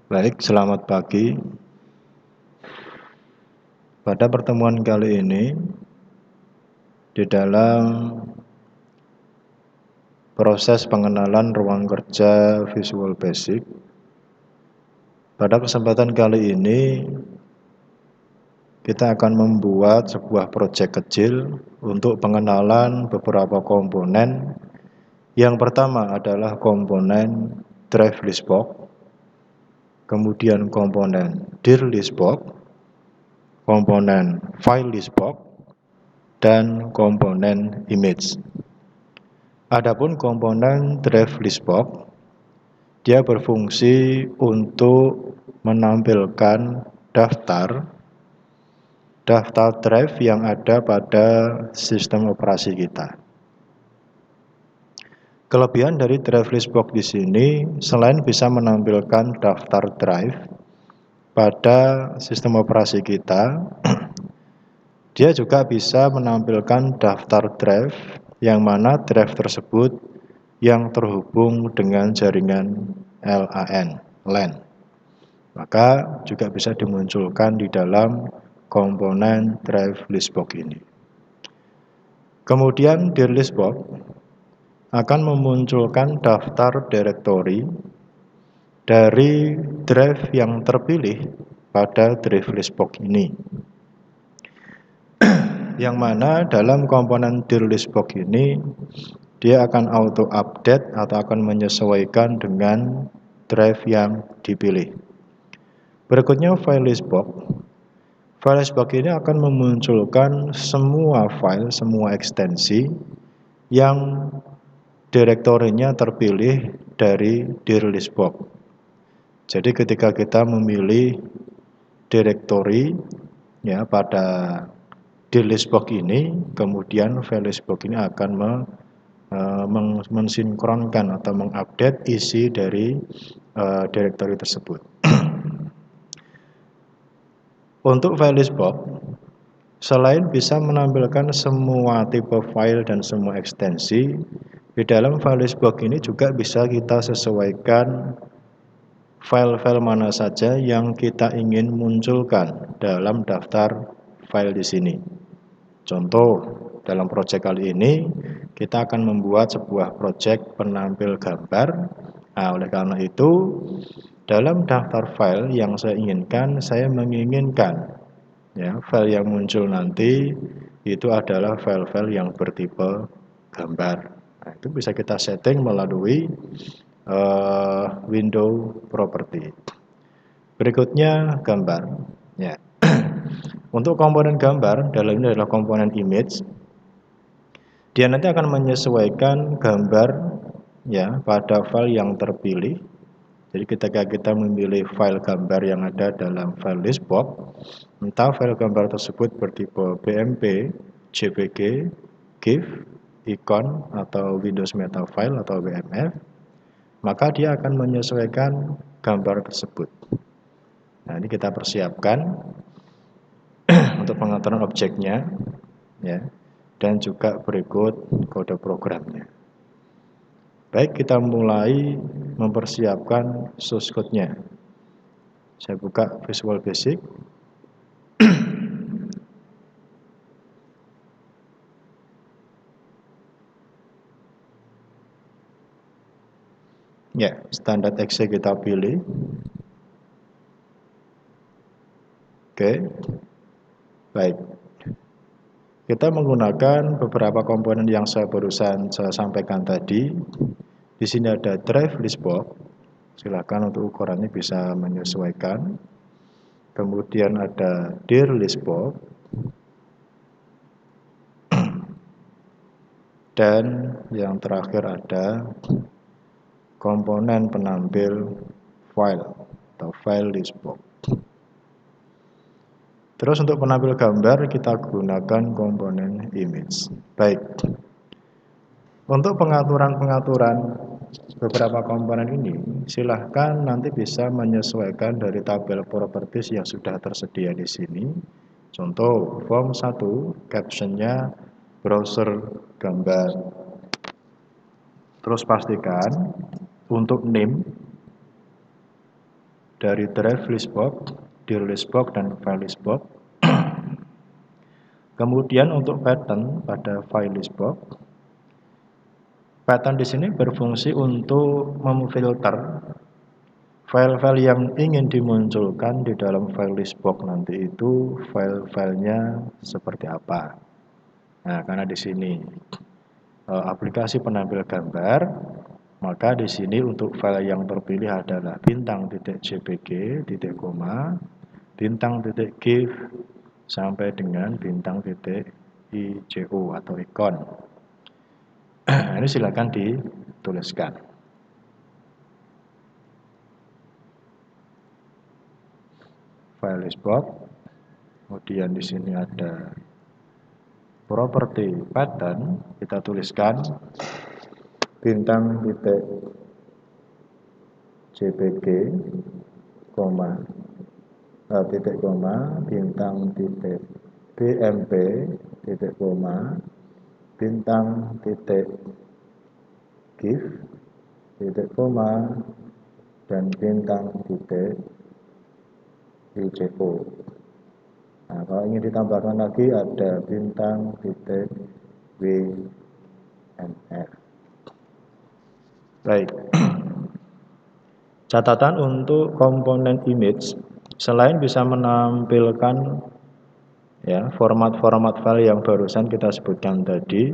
Baik, selamat pagi. Pada pertemuan kali ini, di dalam proses pengenalan ruang kerja Visual Basic, pada kesempatan kali ini kita akan membuat sebuah proyek kecil untuk pengenalan beberapa komponen. Yang pertama adalah komponen drive list box, kemudian komponen dir list box, komponen file list box, dan komponen image. Adapun komponen drive list box, dia berfungsi untuk menampilkan daftar drive yang ada pada sistem operasi kita. Kelebihan dari drive list box di sini, selain bisa menampilkan daftar drive pada sistem operasi kita, dia juga bisa menampilkan daftar drive yang mana drive tersebut yang terhubung dengan jaringan LAN. Maka juga bisa dimunculkan di dalam komponen drive list box ini. Kemudian dir list box akan memunculkan daftar directory dari drive yang terpilih pada drive list box ini. Yang mana dalam komponen dir list box ini dia akan auto update atau akan menyesuaikan dengan drive yang dipilih. Berikutnya file list box. File list box ini akan memunculkan semua file, semua ekstensi yang direktorinya terpilih dari dir list box. Jadi ketika kita memilih direktori ya pada dir list box ini, kemudian file list box ini akan mensinkronkan atau mengupdate isi dari direktori tersebut. Untuk file list box, selain bisa menampilkan semua tipe file dan semua ekstensi, di dalam file list box ini juga bisa kita sesuaikan file-file mana saja yang kita ingin munculkan dalam daftar file di sini. Contoh, dalam proyek kali ini kita akan membuat sebuah proyek penampil gambar. Nah, oleh karena itu, dalam daftar file yang saya inginkan, saya menginginkan ya, file yang muncul nanti itu adalah file-file yang bertipe gambar. Nah, itu bisa kita setting melalui window property. Berikutnya gambar. Ya. Untuk komponen gambar, dalam ini adalah komponen image. Dia nanti akan menyesuaikan gambar ya pada file yang terpilih. Jadi ketika kita memilih file gambar yang ada dalam file list box, entah file gambar tersebut bertipe BMP, JPG, GIF, icon, atau Windows Media File atau WMF, maka dia akan menyesuaikan gambar tersebut. Nah, ini kita persiapkan untuk pengaturan objeknya ya, dan juga berikut kode programnya. Baik, kita mulai mempersiapkan source code-nya. Saya buka Visual Basic. Ya, standar exe kita pilih. Oke. Baik. Kita menggunakan beberapa komponen yang saya sampaikan tadi. Di sini ada drive list box. Silakan untuk ukurannya bisa menyesuaikan. Kemudian ada dir list box. Dan yang terakhir ada komponen penampil file atau file list box. Terus untuk penampil gambar kita gunakan komponen image. Baik. Untuk pengaturan beberapa komponen ini, silahkan nanti bisa menyesuaikan dari tabel properties yang sudah tersedia di sini. Contoh form 1, captionnya browser gambar. Terus pastikan untuk name dari drive listbox, dir listbox, dan file listbox. Kemudian untuk pattern pada file listbox, pattern di sini berfungsi untuk memfilter file-file yang ingin dimunculkan di dalam file listbox nanti itu file-filenya seperti apa. Nah, karena di sini aplikasi penampil gambar, maka di sini untuk file yang terpilih adalah bintang.jpg, titik koma, bintang.gif, sampai dengan bintang.ijo atau ikon. Ini silakan dituliskan. File listbox, kemudian di sini ada properti pattern, kita tuliskan bintang.jpg, titik koma, bintang.bmp, titik koma, bintang.gif, titik koma, dan bintang.ijo. Nah, kalau ingin ditambahkan lagi ada bintang.wnf. Baik. Catatan untuk komponen image, selain bisa menampilkan ya format-format file yang barusan kita sebutkan tadi,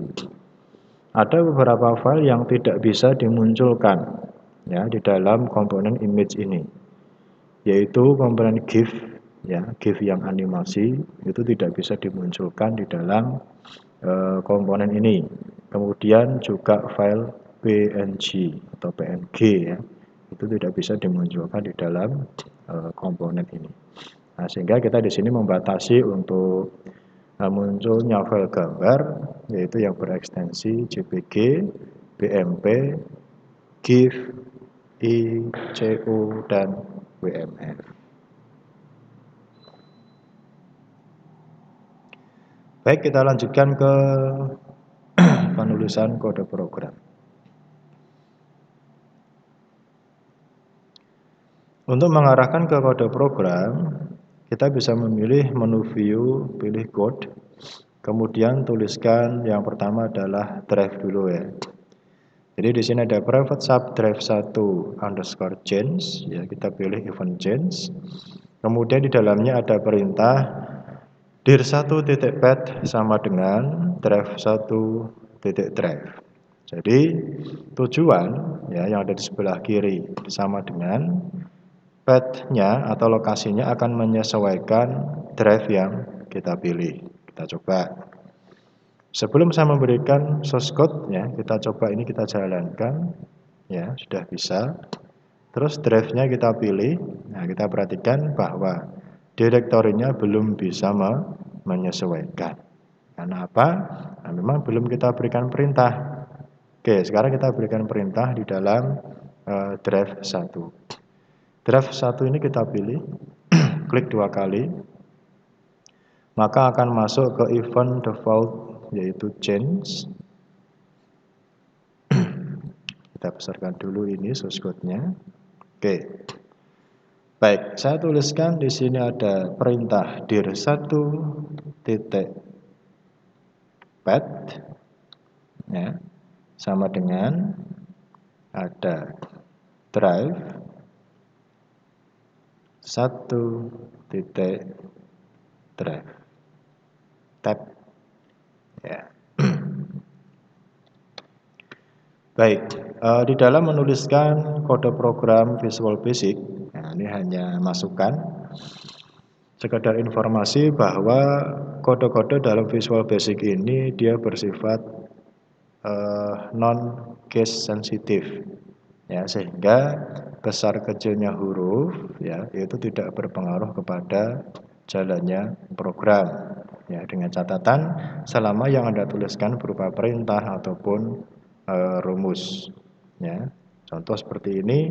ada beberapa file yang tidak bisa dimunculkan ya di dalam komponen image ini, yaitu komponen GIF ya, GIF yang animasi itu tidak bisa dimunculkan di dalam komponen ini. Kemudian juga file PNG atau PNG ya, itu tidak bisa dimunculkan di dalam komponen ini. Nah, sehingga kita di sini membatasi untuk munculnya file gambar, yaitu yang berekstensi JPG, BMP, GIF, ICO, dan WMF. Baik, kita lanjutkan ke penulisan kode program. Untuk mengarahkan ke kode program, kita bisa memilih menu view, pilih code, kemudian tuliskan yang pertama adalah drive dulu ya. Jadi di sini ada private sub drive 1 underscore change, ya kita pilih event change. Kemudian di dalamnya ada perintah dir1.pad sama dengan drive 1.drive. Jadi tujuan ya yang ada di sebelah kiri sama dengan path-nya atau lokasinya akan menyesuaikan drive yang kita pilih. Kita coba. Sebelum saya memberikan source code ya, kita coba ini kita jalankan. Ya, sudah bisa. Terus drive-nya kita pilih. Nah, kita perhatikan bahwa direktorinya belum bisa menyesuaikan. Karena apa? Nah, memang belum kita berikan perintah. Oke, sekarang kita berikan perintah di dalam drive 1. Drive 1 ini kita pilih, klik 2 kali, maka akan masuk ke event default yaitu change. Kita besarkan dulu ini source code-nya. Oke. Baik, saya tuliskan di sini ada perintah dir1.pad ya, sama dengan ada drive 1.drive tab ya. Baik, di dalam menuliskan kode program Visual Basic, nah ini hanya masukan sekedar informasi bahwa kode-kode dalam Visual Basic ini dia bersifat non case sensitif ya, sehingga besar kecilnya huruf ya itu tidak berpengaruh kepada jalannya program ya, dengan catatan selama yang Anda tuliskan berupa perintah ataupun rumus ya. Contoh seperti ini,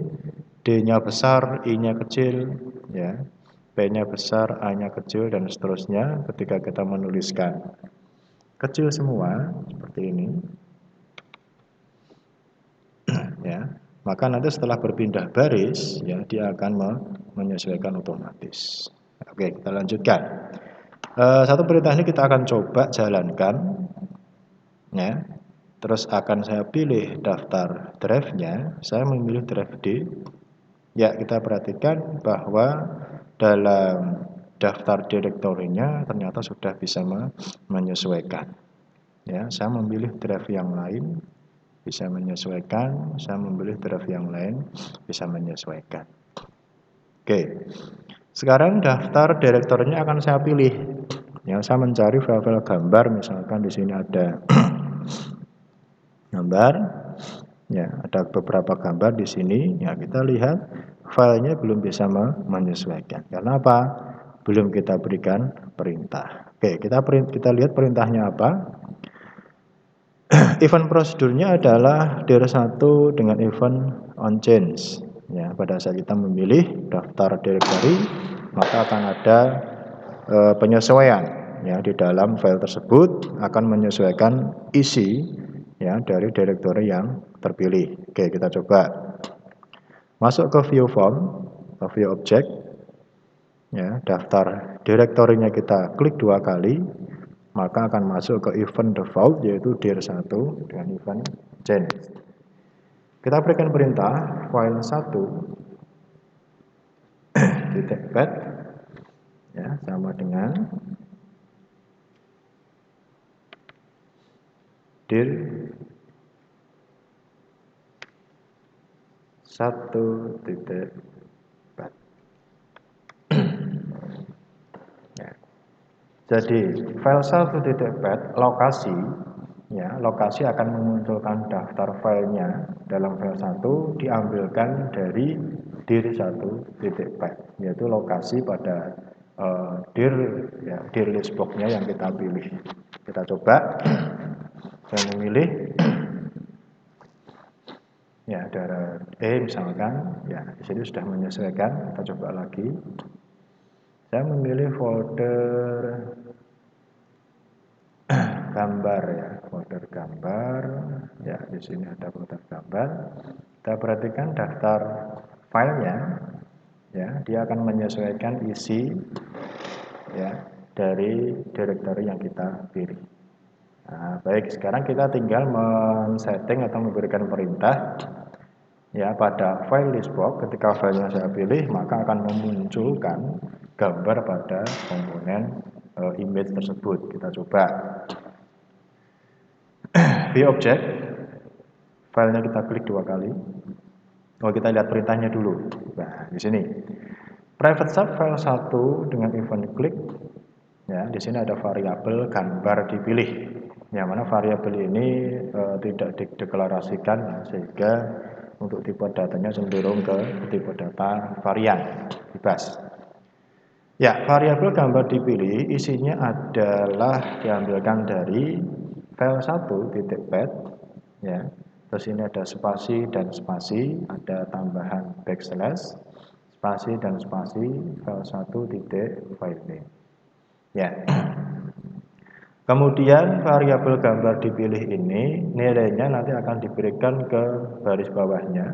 D-nya besar, I-nya kecil ya, P-nya besar, A-nya kecil, dan seterusnya. Ketika kita menuliskan kecil semua seperti ini ya, maka nanti setelah berpindah baris ya dia akan menyesuaikan otomatis. Oke, kita lanjutkan. Satu perintah ini kita akan coba jalankan ya. Terus akan saya pilih daftar drive-nya, saya memilih drive D. Ya, kita perhatikan bahwa dalam daftar direktorinya ternyata sudah bisa menyesuaikan. Ya, saya memilih drive yang lain bisa menyesuaikan, saya memilih drive yang lain bisa menyesuaikan. Oke. Sekarang daftar direktorinya akan saya pilih. Ya, saya mencari file-file gambar, misalkan di sini ada gambar. Ya, ada beberapa gambar di sini. Ya, kita lihat filenya belum bisa menyesuaikan. Karena apa? Belum kita berikan perintah. Oke, kita lihat perintahnya apa. Event prosedurnya adalah dir1 dengan event on change. Ya, pada saat kita memilih daftar directory, maka akan ada penyesuaian. Ya, di dalam file tersebut akan menyesuaikan isi ya dari directory yang terpilih. Oke, kita coba masuk ke view form, ke view object. Ya, daftar direktorinya kita klik 2 kali, maka akan masuk ke event default yaitu dir1 dengan event change. Kita berikan perintah file1 .pad ya sama dengan dir1.pad. Ya. Jadi file 1.pad lokasi ya, lokasi akan memunculkan daftar filenya dalam file 1 diambilkan dari dir1.pad, yaitu lokasi pada dir ya, dir list box-nya yang kita pilih. Kita coba. Saya memilih ya daerah misalkan ya di sini sudah menyesuaikan. Kita coba lagi. Saya memilih folder gambar ya, folder gambar ya, di sini ada folder gambar. Kita perhatikan daftar filenya ya, dia akan menyesuaikan isi ya dari directory yang kita pilih. Nah, baik, sekarang kita tinggal men-setting atau memberikan perintah ya pada file listbox. Ketika filenya saya pilih, maka akan memunculkan gambar pada komponen image tersebut. Kita coba. View object, filenya kita klik 2 kali. Oh, kita lihat perintahnya dulu. Nah, di sini private sub file 1 dengan event klik. Ya, di sini ada variabel gambar dipilih. Yang mana variabel ini tidak dideklarasikan sehingga untuk tipe datanya cenderung ke tipe data varian bebas. Ya, variabel gambar dipilih isinya adalah diambilkan dari file 1.pad ya. Terus ini ada spasi dan spasi, ada tambahan backslash, spasi dan spasi file 1.filename. Ya. Kemudian variabel gambar dipilih ini nilainya nanti akan diberikan ke baris bawahnya.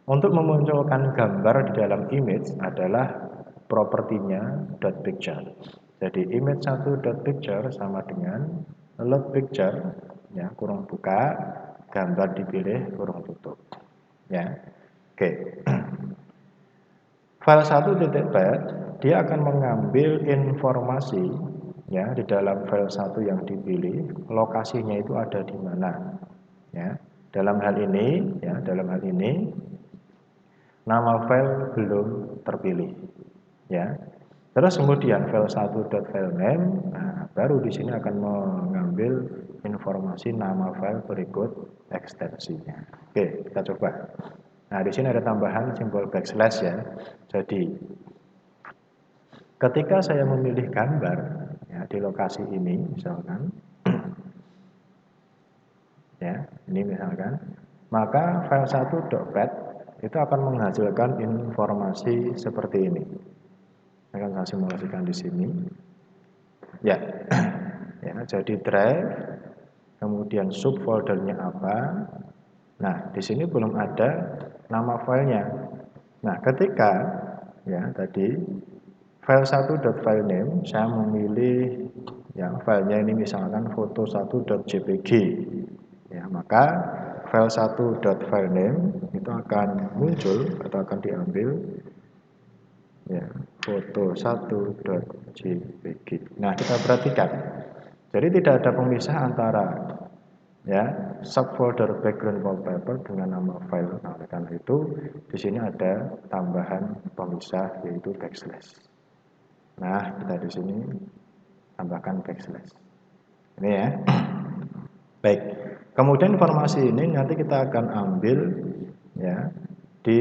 Untuk memunculkan gambar di dalam image adalah propertinya .picture. Jadi image 1.picture sama dengan load picture ya, kurung buka, gambar dipilih, kurung tutup. Ya. Oke. File 1.pad dia akan mengambil informasi ya di dalam file 1 yang dipilih, lokasinya itu ada di mana. Ya. Dalam hal ini nama file belum terpilih. Ya. Terus kemudian file 1.filename, nah, baru di sini akan mengambil informasi nama file berikut ekstensinya. Oke, kita coba. Nah, di sini ada tambahan simbol backslash ya. Jadi ketika saya memilih gambar ya di lokasi ini misalkan ya, ini misalkan, maka file 1.pad itu akan menghasilkan informasi seperti ini. Akan saya simulasikan di sini. Ya. Ya, jadi drive, kemudian subfoldernya apa, Nah, di sini belum ada nama filenya. Nah, ketika ya tadi file 1.filename saya memilih ya filenya ini misalkan foto1.jpg ya, maka file 1.filename itu akan muncul atau akan diambil ya foto1.jpg. Nah, kita perhatikan. Jadi tidak ada pemisah antara ya subfolder background wallpaper dengan nama file. Nah, oleh karena itu di sini ada tambahan pemisah yaitu backslash. Nah, kita di sini tambahkan backslash. Ini ya. Baik. Kemudian informasi ini nanti kita akan ambil ya di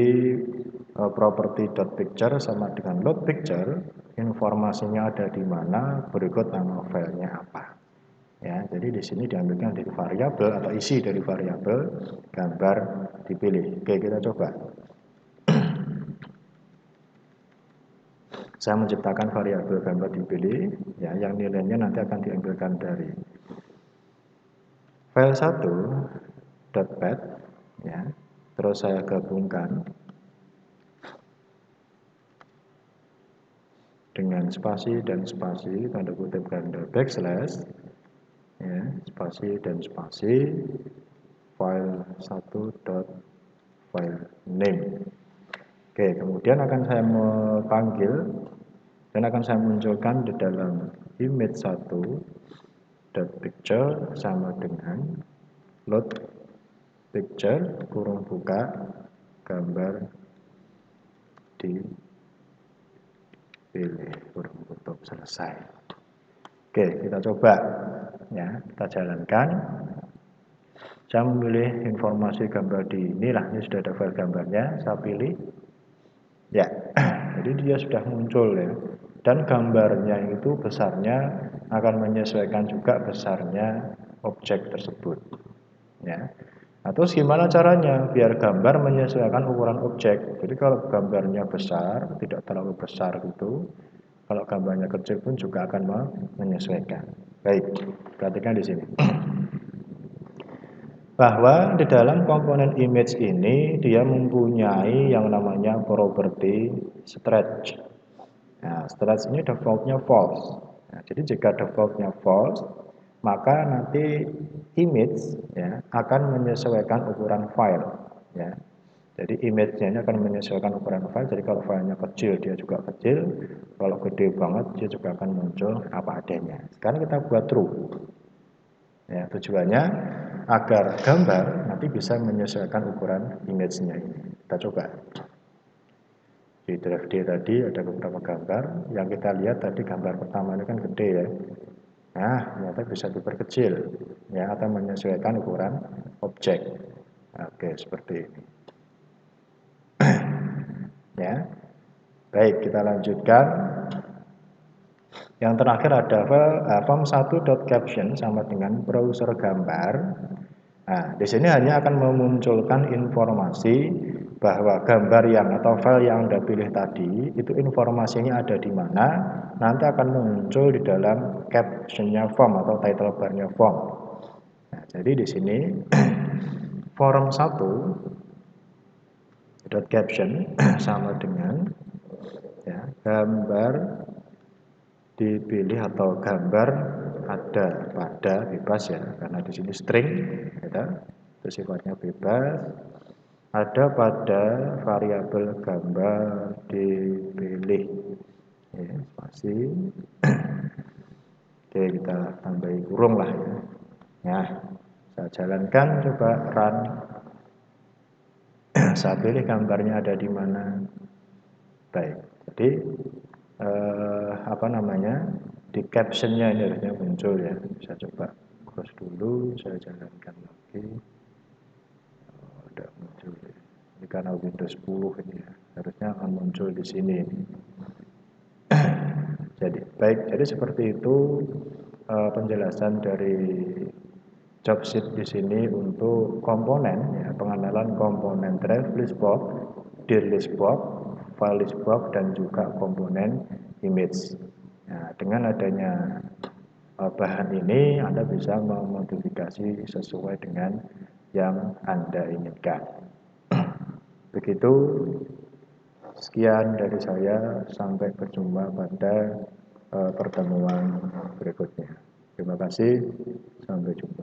property.picture sama dengan load picture, informasinya ada di mana, berikut nama filenya apa. Ya, jadi di sini diambilkan dari variabel atau isi dari variabel gambar dipilih. Oke, kita coba. Saya menciptakan variabel gambar dipilih, ya, yang nilainya nanti akan diambilkan dari file 1.pad, ya. Terus saya gabungkan dengan spasi dan spasi, tanda kutip ganda backslash, ya, spasi dan spasi, file 1.filename. Oke, kemudian akan saya panggil dan akan saya munculkan di dalam image 1.picture sama dengan load picture kurung buka gambar dipilih kurung tutup, selesai. Oke, kita coba ya, kita jalankan. Saya memilih informasi gambar di inilah, ini sudah ada file gambarnya, saya pilih ya. Jadi dia sudah muncul ya, dan gambarnya itu besarnya akan menyesuaikan juga besarnya objek tersebut ya. Nah, terus gimana caranya biar gambar menyesuaikan ukuran objek? Jadi kalau gambarnya besar, tidak terlalu besar gitu, kalau gambarnya kecil pun juga akan menyesuaikan. Baik, perhatikan di sini. Bahwa di dalam komponen image ini dia mempunyai yang namanya property stretch. Nah, stretch ini defaultnya false. Nah, jadi jika defaultnya false, maka nanti image ya akan menyesuaikan ukuran file. Ya. Jadi image-nya ini akan menyesuaikan ukuran file. Jadi kalau filenya kecil dia juga kecil, kalau gede banget dia juga akan muncul apa adanya. Sekarang kita buat true. Ya, tujuannya agar gambar nanti bisa menyesuaikan ukuran image-nya ini. Kita coba. Di drive D tadi ada beberapa gambar. Yang kita lihat tadi gambar pertama ini kan gede ya. Nah, ternyata bisa diperkecil ya atau menyesuaikan ukuran objek. Oke, seperti ini. Ya. Baik, kita lanjutkan. Yang terakhir ada form1.caption sama dengan browser gambar. Nah, di sini hanya akan memunculkan informasi bahwa gambar yang atau file yang Anda pilih tadi itu informasinya ada di mana, nanti akan muncul di dalam captionnya form atau title barnya form. Nah, jadi di sini form1.caption sama dengan ya, gambar dipilih atau gambar ada pada bebas ya, karena di sini string ya, itu sifatnya bebas, ada pada variabel gambar dipilih ya, spasi. Oke, kita tambahi kurung lah ya. Nah, saya jalankan, coba run. Saya pilih gambarnya ada di mana. Baik, jadi apa namanya, di captionnya ini harusnya muncul ya. Saya coba close dulu, saya jalankan lagi. Udah muncul ya. Ini karena Windows 10 ini ya, harusnya akan muncul di sini. Jadi baik, jadi seperti itu penjelasan dari job sheet di sini untuk komponen ya, pengenalan komponen drive list box, dir list box, file list box, dan juga komponen image. Nah, dengan adanya bahan ini Anda bisa memodifikasi sesuai dengan yang Anda inginkan. Begitu, sekian dari saya, sampai berjumpa pada pertemuan berikutnya. Terima kasih, sampai jumpa.